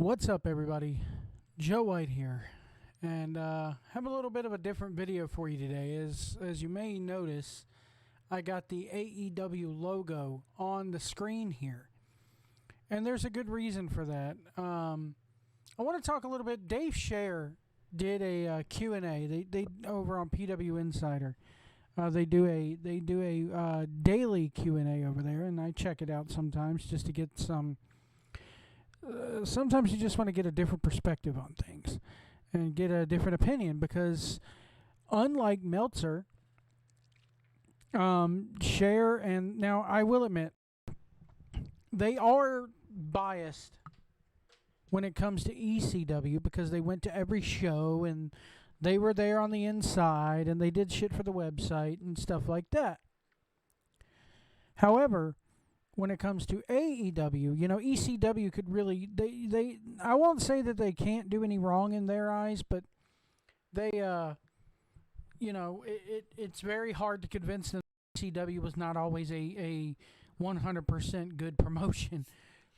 What's up, everybody? Joe White here, and have a little bit of a different video for you today. As you may notice, I got the AEW logo on the screen here, and there's a good reason for that. I want to talk a little bit. Dave Scherer did a Q&A. They over on pwinsider. They do a daily Q&A over there, and I check it out sometimes just to get some. Sometimes you just want to get a different perspective on things and get a different opinion because unlike Meltzer, Scherer, and now I will admit, they are biased when it comes to ECW because they went to every show and they were there on the inside and they did shit for the website and stuff like that. However, when it comes to AEW, ECW could really, I won't say that they can't do any wrong in their eyes, but they, it's very hard to convince them ECW was not always a 100% good promotion.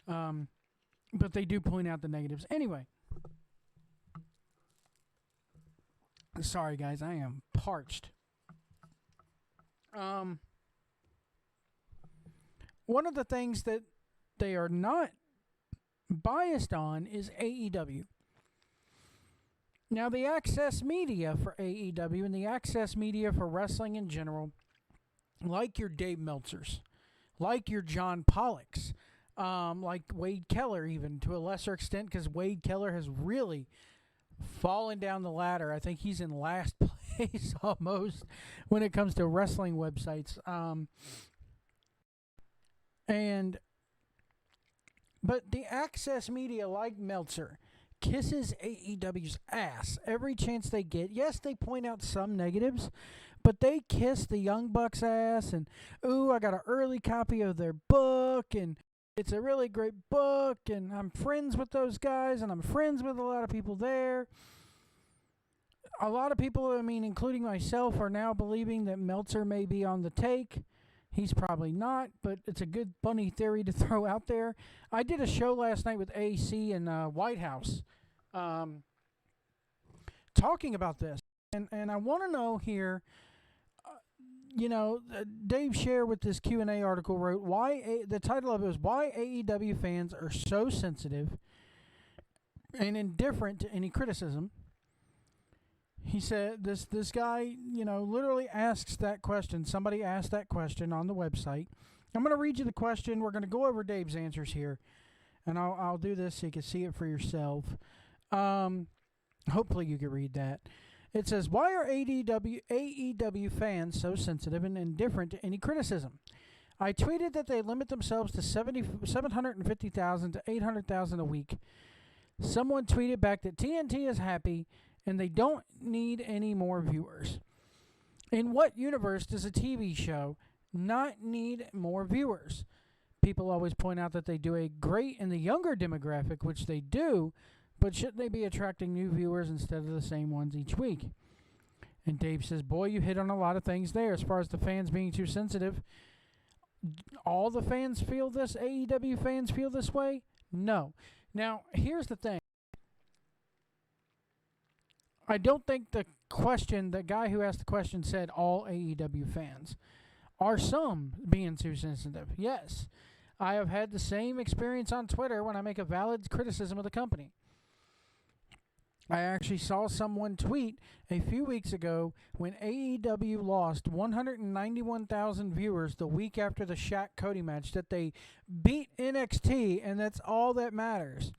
But they do point out the negatives. Anyway. Sorry, guys, I am parched. One of the things that they are not biased on is AEW. Now, the access media for AEW and the access media for wrestling in general, like your Dave Meltzers, like your John Pollocks, like Wade Keller even to a lesser extent because Wade Keller has really fallen down the ladder. I think he's in last place almost when it comes to wrestling websites. But the access media like Meltzer kisses AEW's ass every chance they get. Yes, they point out some negatives, but they kiss the Young Bucks' ass and, ooh, I got an early copy of their book and it's a really great book and I'm friends with those guys and I'm friends with a lot of people there. A lot of people, including myself, are now believing that Meltzer may be on the take. He's probably not, but it's a good funny theory to throw out there. I did a show last night with AC and White House talking about this. And I want to know here, Dave Scherer with this Q&A article wrote, the title of it was, Why AEW Fans Are So Sensitive and Indifferent to Any Criticism. He said this guy, literally asks that question. Somebody asked that question on the website. I'm going to read you the question. We're going to go over Dave's answers here. And I'll do this so you can see it for yourself. Hopefully you can read that. It says, why are AEW fans so sensitive and indifferent to any criticism? I tweeted that they limit themselves to 750,000 to 800,000 a week. Someone tweeted back that TNT is happy and they don't need any more viewers. In what universe does a TV show not need more viewers? People always point out that they do a great in the younger demographic, which they do, but shouldn't they be attracting new viewers instead of the same ones each week? And Dave says, boy, you hit on a lot of things there. As far as the fans being too sensitive, all the fans feel this? AEW fans feel this way? No. Now, here's the thing. I don't think the guy who asked the question said all AEW fans. Are some being too sensitive? Yes. I have had the same experience on Twitter when I make a valid criticism of the company. I actually saw someone tweet a few weeks ago when AEW lost 191,000 viewers the week after the Shaq Cody match that they beat NXT and that's all that matters.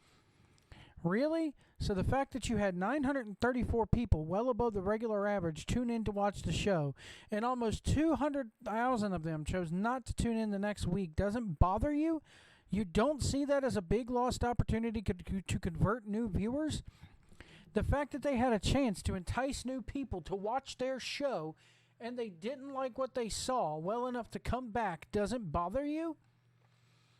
Really? So the fact that you had 934 people, well above the regular average, tune in to watch the show, and almost 200,000 of them chose not to tune in the next week doesn't bother you? You don't see that as a big lost opportunity to convert new viewers? The fact that they had a chance to entice new people to watch their show and they didn't like what they saw well enough to come back doesn't bother you?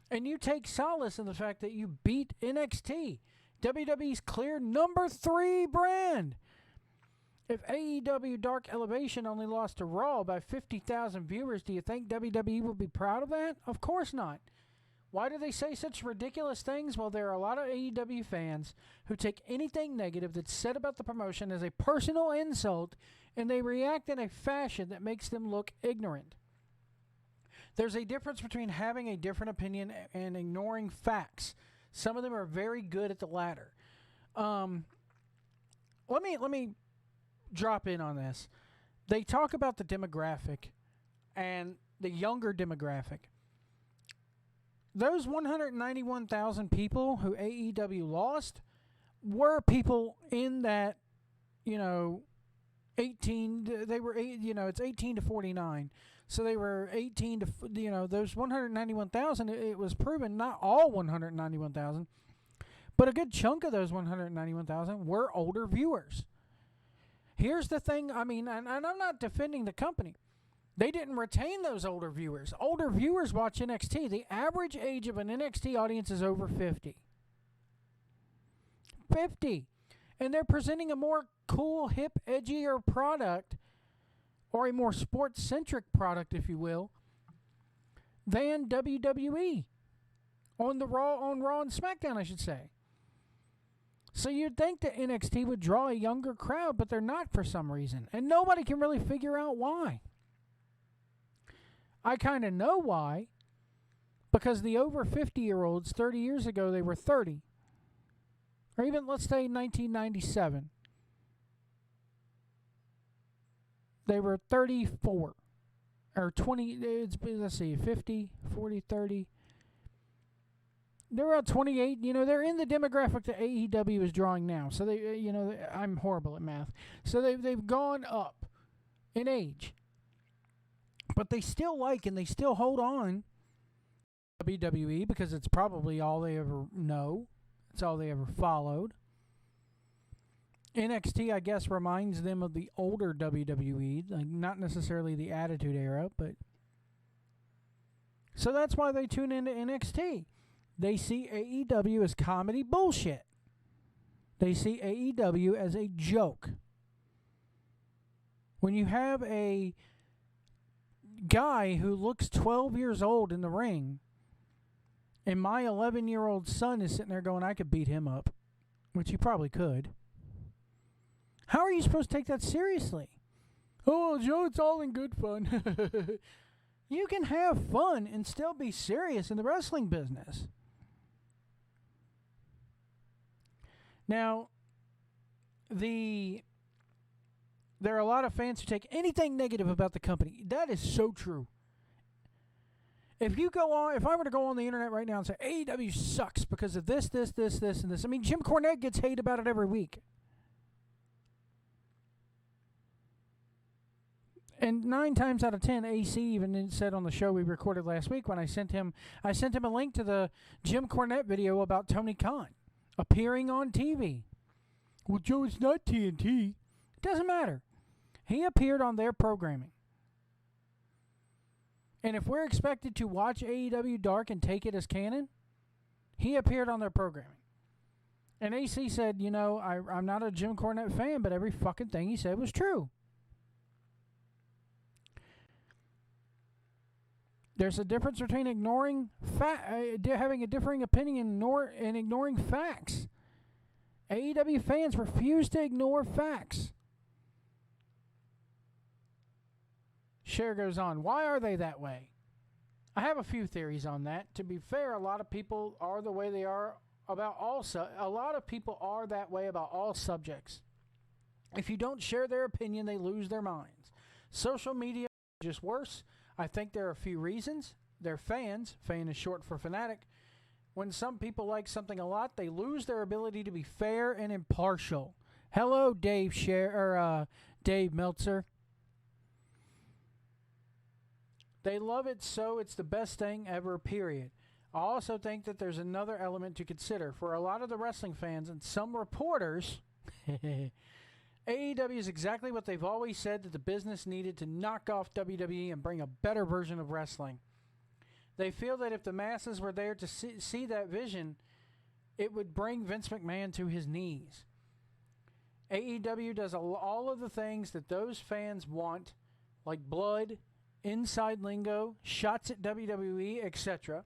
And you take solace in the fact that you beat NXT. WWE's clear number 3 brand. If AEW Dark Elevation only lost to Raw by 50,000 viewers, do you think WWE would be proud of that? Of course not. Why do they say such ridiculous things? Well, there are a lot of AEW fans who take anything negative that's said about the promotion as a personal insult, and they react in a fashion that makes them look ignorant. There's a difference between having a different opinion and ignoring facts. Some of them are very good at the latter. Let me drop in on this. They talk about the demographic and the younger demographic. Those 191,000 people who AEW lost were people in that, 18. They were, it's 18 to 49. So they were 18 to, those 191,000. It was proven not all 191,000, but a good chunk of those 191,000 were older viewers. Here's the thing. I mean, and I'm not defending the company. They didn't retain those older viewers. Older viewers watch NXT. The average age of an NXT audience is over 50. 50. And they're presenting a more cool, hip, edgier product, or a more sports-centric product, if you will, than WWE on Raw and SmackDown, I should say. So you'd think that NXT would draw a younger crowd, but they're not for some reason. And nobody can really figure out why. I kind of know why. Because the over 50-year-olds, 30 years ago, they were 30. Or even, let's say, 1997. They were 34. Or 20, let's see, 50, 40, 30. They're about 28. They're in the demographic that AEW is drawing now. So they, I'm horrible at math. So they've gone up in age, but they still like and they still hold on to WWE because it's probably all they ever know. It's all they ever followed. NXT, I guess, reminds them of the older WWE, like not necessarily the Attitude Era, but so that's why they tune into NXT. They see AEW as comedy bullshit. They see AEW as a joke. When you have a guy who looks 12 years old in the ring, and my 11-year-old son is sitting there going, I could beat him up, which he probably could. How are you supposed to take that seriously? Oh, Joe, it's all in good fun. You can have fun and still be serious in the wrestling business. Now, there are a lot of fans who take anything negative about the company. That is so true. If I were to go on the internet right now and say AEW sucks because of this, and this. I mean, Jim Cornette gets hate about it every week. And 9 times out of 10, AC even said on the show we recorded last week when I sent him a link to the Jim Cornette video about Tony Kahn appearing on TV. Well, Joe, it's not TNT. It doesn't matter. He appeared on their programming. And if we're expected to watch AEW Dark and take it as canon, he appeared on their programming. And AC said, I'm not a Jim Cornette fan, but every fucking thing he said was true. There's a difference between having a differing opinion and ignoring facts. AEW fans refuse to ignore facts. Scherer goes on, why are they that way? I have a few theories on that. To be fair, a lot of people are the way they are about a lot of people are that way about all subjects. If you don't share their opinion, they lose their minds. Social media is just worse. I think there are a few reasons. They're fans. Fan is short for fanatic. When some people like something a lot, they lose their ability to be fair and impartial. Hello, Dave Scherer, Dave Meltzer. They love it so it's the best thing ever, period. I also think that there's another element to consider. For a lot of the wrestling fans and some reporters, AEW is exactly what they've always said that the business needed to knock off WWE and bring a better version of wrestling. They feel that if the masses were there to see that vision, it would bring Vince McMahon to his knees. AEW does all of the things that those fans want, like blood, inside lingo, shots at WWE, etc.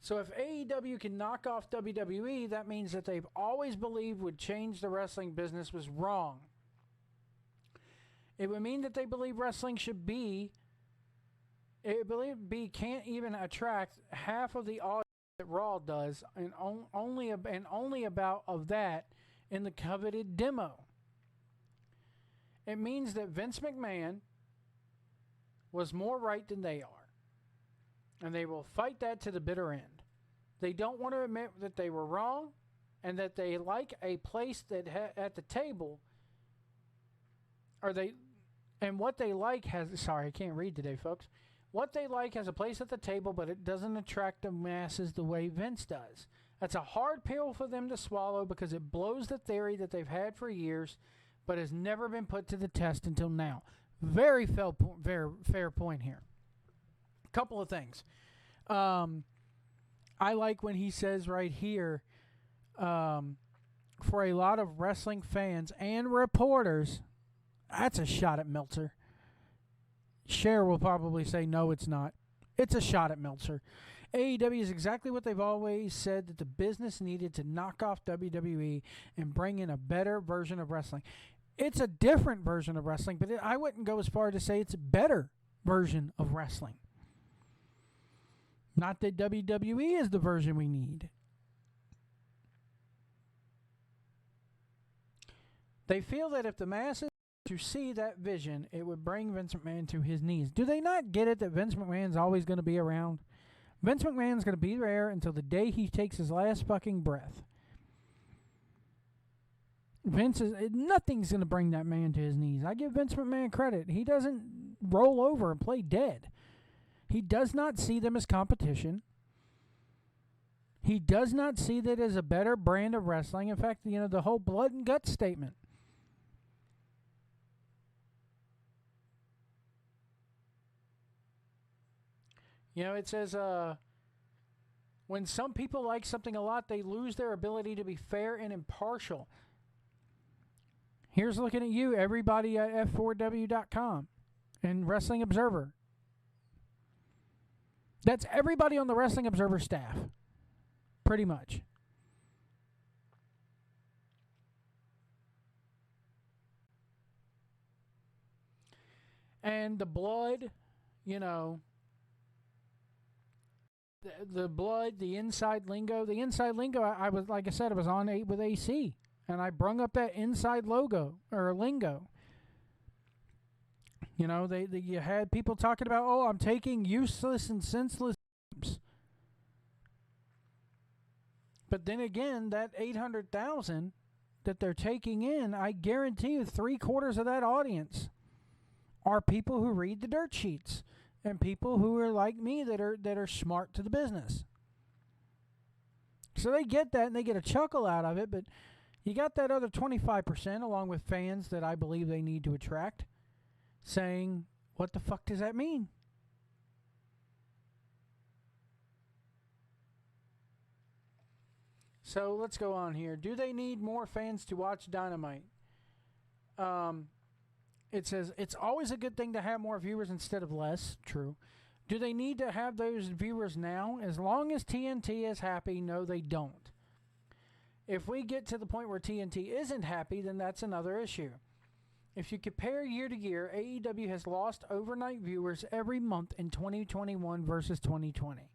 So if AEW can knock off WWE, that means that they've always believed would change the wrestling business was wrong. It would mean that they believe wrestling should be, can't even attract half of the audience that Raw does, and only about of that in the coveted demo. It means that Vince McMahon was more right than they are, and they will fight that to the bitter end. They don't want to admit that they were wrong, and that they like a place that at the table, and what they like has. Sorry, I can't read today, folks. What they like has a place at the table, but it doesn't attract the masses the way Vince does. That's a hard pill for them to swallow because it blows the theory that they've had for years, but has never been put to the test until now. Very fair point here. A couple of things. I like when he says right here, for a lot of wrestling fans and reporters, that's a shot at Meltzer. Scherer will probably say, no, it's not. It's a shot at Meltzer. AEW is exactly what they've always said, that the business needed to knock off WWE and bring in a better version of wrestling. It's a different version of wrestling, but I wouldn't go as far to say it's a better version of wrestling. Not that WWE is the version we need. They feel that if the masses to see that vision, it would bring Vince McMahon to his knees. Do they not get it that Vince McMahon's always going to be around? Vince McMahon's going to be there until the day he takes his last fucking breath. Nothing's going to bring that man to his knees. I give Vince McMahon credit. He doesn't roll over and play dead. He does not see them as competition. He does not see that as a better brand of wrestling. In fact, the whole blood and guts statement. It says, when some people like something a lot, they lose their ability to be fair and impartial. Here's looking at you, everybody at F4W.com and Wrestling Observer. That's everybody on the Wrestling Observer staff, pretty much. And the blood, the blood, the inside lingo. The inside lingo, I was, like I said, I was on 8 with AC, and I brung up that inside logo, or lingo. You had people talking about, I'm taking useless and senseless names. But then again, that 800,000 that they're taking in, I guarantee you 3/4 of that audience are people who read the dirt sheets and people who are like me that are smart to the business. So they get that and they get a chuckle out of it, but you got that other 25% along with fans that I believe they need to attract, saying, what the fuck does that mean? So let's go on here. Do they need more fans to watch Dynamite? It says, it's always a good thing to have more viewers instead of less. True. Do they need to have those viewers now? As long as TNT is happy, no, they don't. If we get to the point where TNT isn't happy, then that's another issue. If you compare year to year, AEW has lost overnight viewers every month in 2021 versus 2020.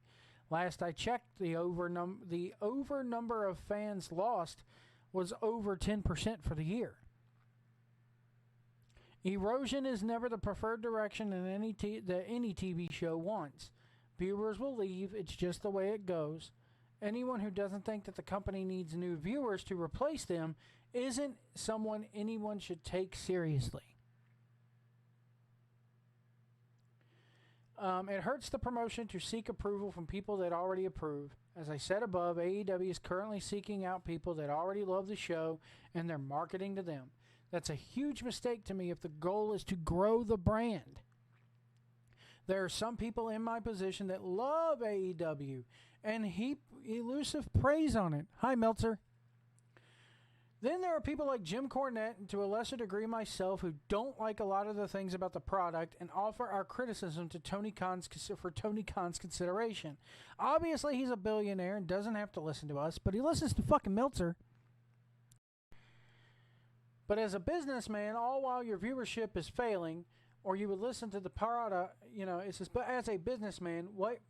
Last I checked, the over number of fans lost was over 10% for the year. Erosion is never the preferred direction that any TV show wants. Viewers will leave. It's just the way it goes. Anyone who doesn't think that the company needs new viewers to replace them isn't someone anyone should take seriously. It hurts the promotion to seek approval from people that already approve. As I said above, AEW is currently seeking out people that already love the show, and they're marketing to them. That's a huge mistake to me if the goal is to grow the brand. There are some people in my position that love AEW and heap elusive praise on it. Hi, Meltzer. Then there are people like Jim Cornette, and to a lesser degree myself, who don't like a lot of the things about the product and offer our criticism to Tony Khan's consideration. Obviously, he's a billionaire and doesn't have to listen to us, but he listens to fucking Meltzer. But as a businessman, all while your viewership is failing, or you would listen to the product, it's just, but as a businessman, what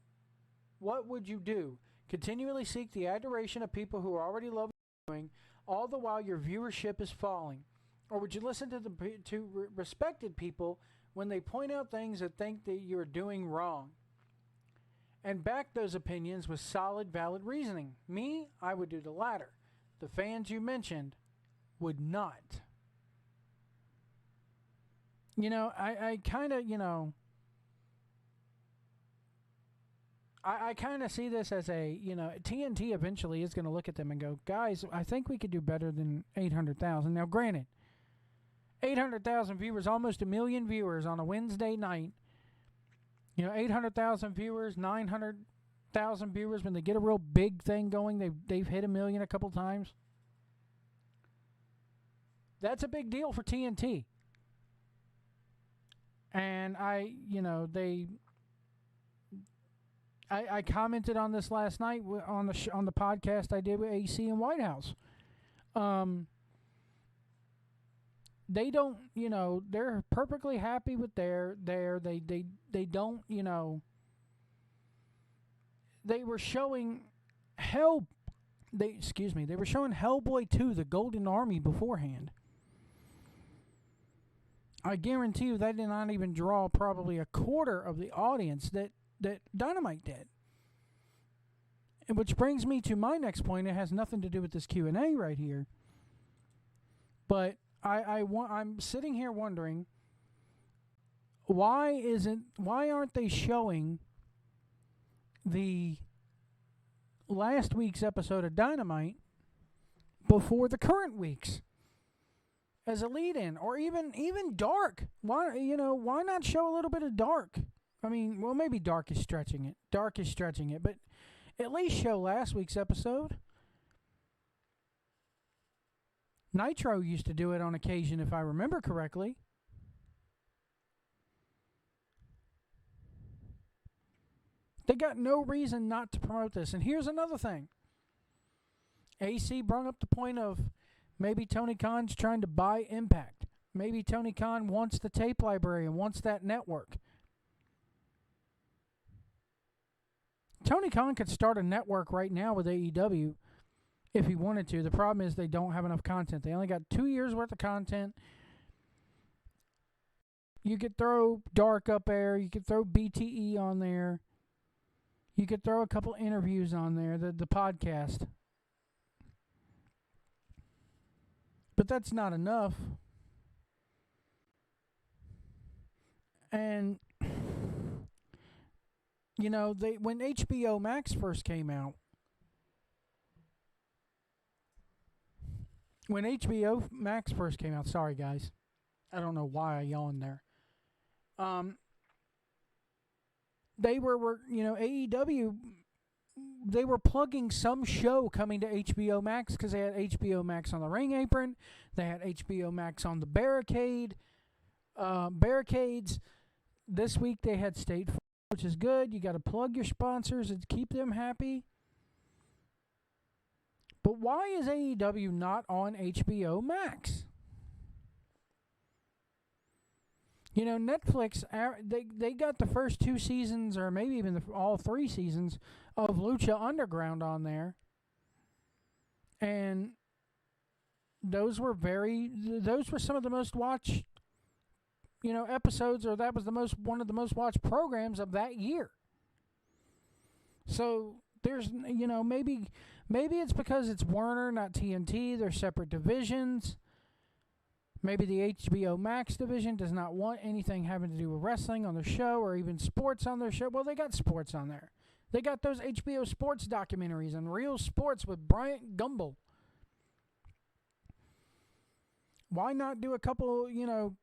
would you do? Continually seek the adoration of people who already love what you're doing, all the while your viewership is falling? Or would you listen to respected people when they point out things that think that you're doing wrong, and back those opinions with solid, valid reasoning? Me, I would do the latter. The fans you mentioned would not. I kind of, I kind of see this as TNT eventually is going to look at them and go, guys, I think we could do better than 800,000. Now, granted, 800,000 viewers, almost 1 million viewers on a Wednesday night. 800,000 viewers, 900,000 viewers. When they get a real big thing going, they've hit 1 million a couple times. That's a big deal for TNT. And I commented on this last night on the podcast I did with AC and White House. They don't, they're perfectly happy with they don't, they were showing they were showing Hellboy 2, The Golden Army beforehand. I guarantee you that did not even draw probably a quarter of the audience that Dynamite did. And which brings me to my next point. It has nothing to do with this Q&A right here. But I'm sitting here wondering, why aren't they showing the last week's episode of Dynamite before the current week's as a lead-in, or even Dark? Why not show a little bit of Dark? I mean, well, maybe Dark is stretching it, but at least show last week's episode. Nitro used to do it on occasion, if I remember correctly. They got no reason not to promote this. And here's another thing. AC brought up the point of maybe Tony Khan's trying to buy Impact. Maybe Tony Khan wants the tape library and wants that network. Tony Khan could start a network right now with AEW if he wanted to. The problem is they don't have enough content. They only got 2 years worth of content. You could throw Dark up there. You could throw BTE on there. You could throw a couple interviews on there, the podcast. But that's not enough. And, when HBO Max first came out, sorry guys, I don't know why I yawned there. They were AEW, they were plugging some show coming to HBO Max because they had HBO Max on the Ring Apron. They had HBO Max on the barricades. This week they had State Farm, which is good. You got to plug your sponsors and keep them happy. But why is AEW not on HBO Max? Netflix, they got the first 2 seasons, or maybe even all 3 seasons of Lucha Underground on there. And those were some of the most watched, episodes, or that was one of the most watched programs of that year. So there's, maybe it's because it's Warner, not TNT. They're separate divisions. Maybe the HBO Max division does not want anything having to do with wrestling on their show, or even sports on their show. Well, they got sports on there. They got those HBO sports documentaries on Real Sports with Bryant Gumbel. Why not do a couple,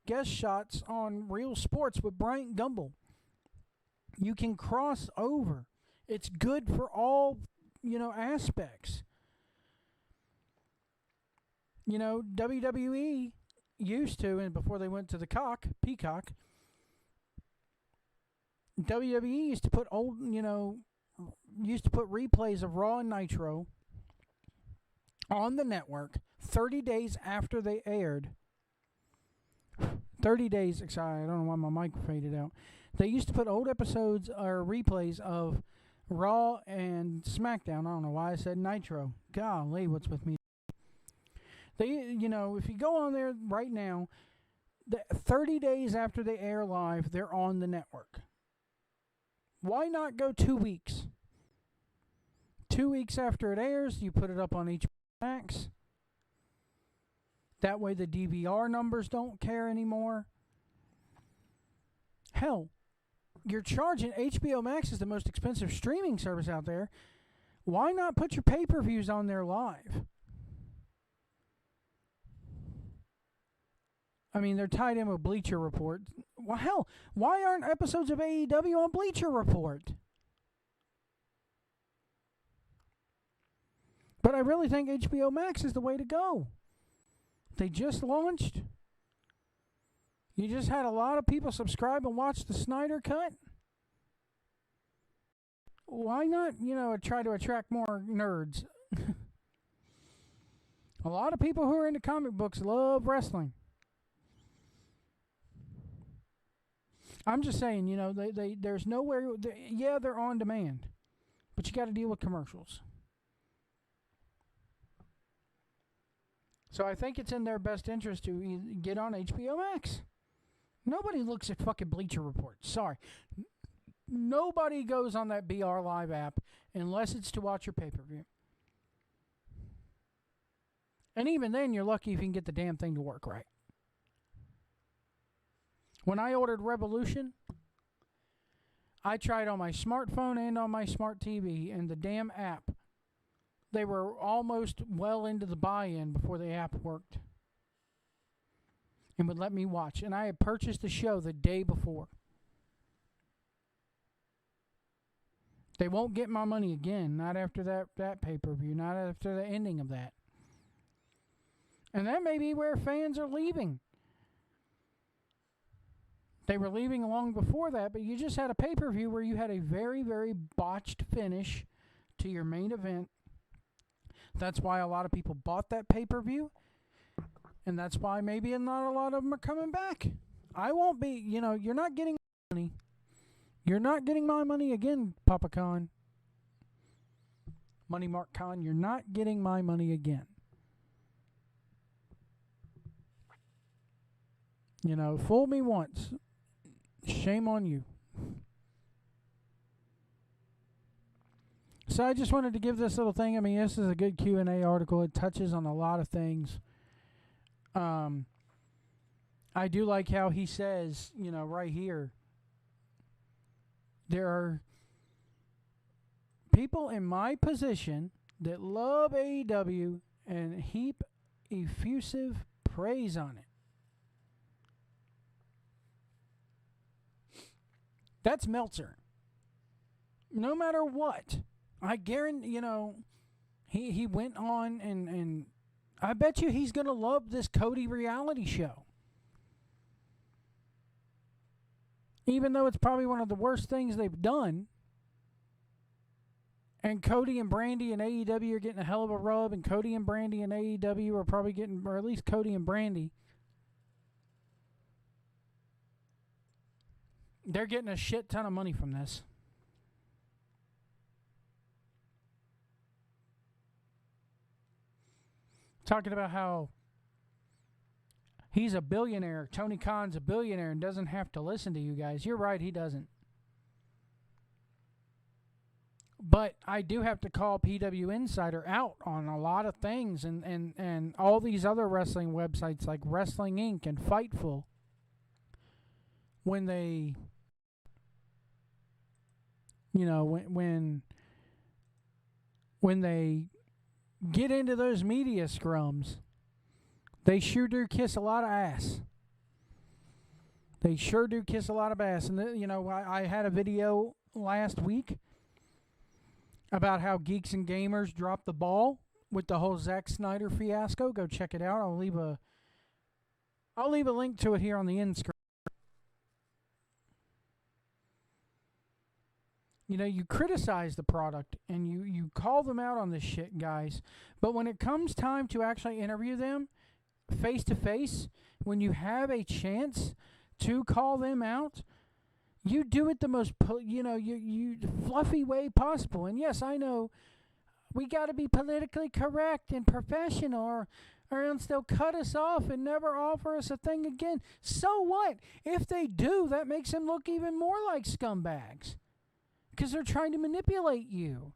guest shots on Real Sports with Bryant Gumbel? You can cross over. It's good for all, aspects. WWE used to, and before they went to the Peacock, WWE used to put replays of Raw and Nitro on the network 30 days after they aired. 30 days, sorry, I don't know why my mic faded out. They used to put old episodes or replays of Raw and SmackDown. I don't know why I said Nitro. Golly, what's with me? They, if you go on there right now, 30 days after they air live, they're on the network. Why not go 2 weeks? 2 weeks after it airs, you put it up on HBO Max. That way the DVR numbers don't care anymore. Hell, you're charging, HBO Max is the most expensive streaming service out there. Why not put your pay-per-views on there live? I mean, they're tied in with Bleacher Report. Well, hell, why aren't episodes of AEW on Bleacher Report? But I really think HBO Max is the way to go. They just launched. You just had a lot of people subscribe and watch the Snyder Cut. Why not, try to attract more nerds? A lot of people who are into comic books love wrestling. I'm just saying, there's nowhere. They're on demand, but you got to deal with commercials. So I think it's in their best interest to get on HBO Max. Nobody looks at fucking Bleacher Report. Sorry. Nobody goes on that BR Live app unless it's to watch your pay-per-view. And even then, you're lucky if you can get the damn thing to work right. When I ordered Revolution, I tried on my smartphone and on my smart TV, and the damn app, they were almost well into the buy-in before the app worked and would let me watch. And I had purchased the show the day before. They won't get my money again, not after that pay-per-view, not after the ending of that. And that may be where fans are leaving. They were leaving long before that, but you just had a pay-per-view where you had a very, very botched finish to your main event. That's why a lot of people bought that pay-per-view, and that's why maybe not a lot of them are coming back. I won't be, you're not getting money. You're not getting my money again, Papa Khan. Money Mark Khan, you're not getting my money again. Fool me once. Shame on you. So I just wanted to give this little thing. I mean, this is a good Q&A article. It touches on a lot of things. I do like how he says, right here, there are people in my position that love AEW and heap effusive praise on it. That's Meltzer. No matter what, I guarantee, he went on and I bet you he's going to love this Cody reality show. Even though it's probably one of the worst things they've done. And Cody and Brandy and AEW are getting a hell of a rub, and Cody and Brandy and AEW are probably getting, or at least Cody and Brandy, they're getting a shit ton of money from this. Talking about how he's a billionaire. Tony Khan's a billionaire and doesn't have to listen to you guys. You're right, he doesn't. But I do have to call pwinsider out on a lot of things and all these other wrestling websites like Wrestling Inc. and Fightful. When they, when they get into those media scrums, they sure do kiss a lot of ass. They sure do kiss a lot of ass. And, I had a video last week about how Geeks and Gamers dropped the ball with the whole Zack Snyder fiasco. Go check it out. I'll leave a link to it here on the end screen. You know, you criticize the product and you call them out on this shit, guys. But when it comes time to actually interview them face to face, when you have a chance to call them out, you do it the most, you fluffy way possible. And yes, I know we got to be politically correct and professional, or else they'll cut us off and never offer us a thing again. So what? If they do, that makes them look even more like scumbags. Because they're trying to manipulate you.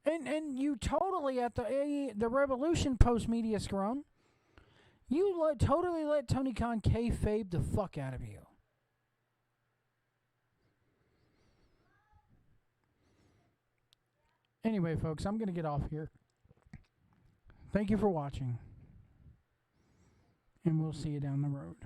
And you totally, at the Revolution post-media scrum, you totally let Tony Kahn kayfabe the fuck out of you. Anyway, folks, I'm going to get off here. Thank you for watching. And we'll see you down the road.